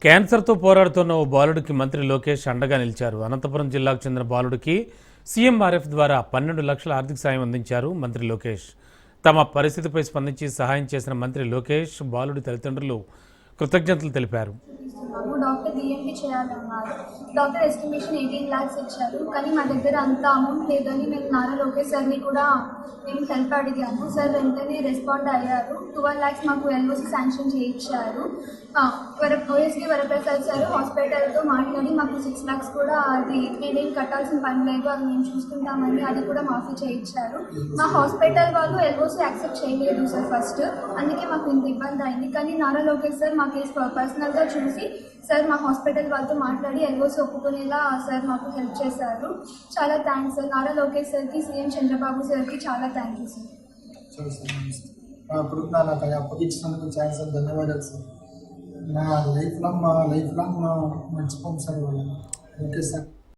క్యాన్సర్తో పోరాడుతున్న ఓ బాలుడికి మంత్రి లోకేష్ అండగా నిలిచారు. అనంతపురం జిల్లాకు చెందిన బాలుడికి సీఎంఆర్ఎఫ్ ద్వారా 12 లక్షల ఆర్థిక సాయం అందించారు మంత్రి లోకేష్. తమ పరిస్థితిపై స్పందించి సహాయం చేసిన మంత్రి లోకేష్ బాలుడి తల్లిదండ్రులు కృతజ్ఞతలు తెలిపారు. డాక్టర్ డిఎంటీ చేయాలన్నారు. డాక్టర్ ఎస్టిమేషన్ 18 lakhs ఇచ్చారు. కానీ మా దగ్గర అంత అమౌంట్ లేదని నేను నారా లోకేష్ సార్ని కూడా నేను హెల్ప్ అడిగాను. సార్ వెంటనే రెస్పాండ్ అయ్యారు. 12 lakhs మాకు ఎల్ఓసి శాంక్షన్ చేయించారు. ఓఎస్డి వరప్రసాద్ సార్ హాస్పిటల్తో మాట్లాడి మాకు 6 lakhs కూడా అది నేనేం కట్టాల్సిన పని లేదు, అది మేము చూసుకుంటామని అది కూడా మాఫీ చేయించారు. మా హాస్పిటల్ వాళ్ళు ఎల్ఓసి యాక్సెప్ట్ చేయలేదు సార్ ఫస్ట్, అందుకే మాకు ఇంత ఇబ్బంది అయింది. కానీ నారా లోకేష్ సార్ మా కేసు పర్సనల్గా చూసి సార్ మా హాస్పిటల్ వాళ్ళతో మాట్లాడి ఎల్ఓసి ఒప్పుకునేలా సార్ మాకు హెల్ప్ చేశారు. చాలా థ్యాంక్స్ సార్. నారా లోకేష్ సార్కి, సీఎం చంద్రబాబు సార్కి చాలా థ్యాంక్ యూ సార్. ఇప్పుడు నాకు అప్పగించినందుకు చాలా సార్ ధన్యవాదాలు సార్. మా లైఫ్ లాంగ్ మర్చిపోం సార్ వాళ్ళు. Okay sir.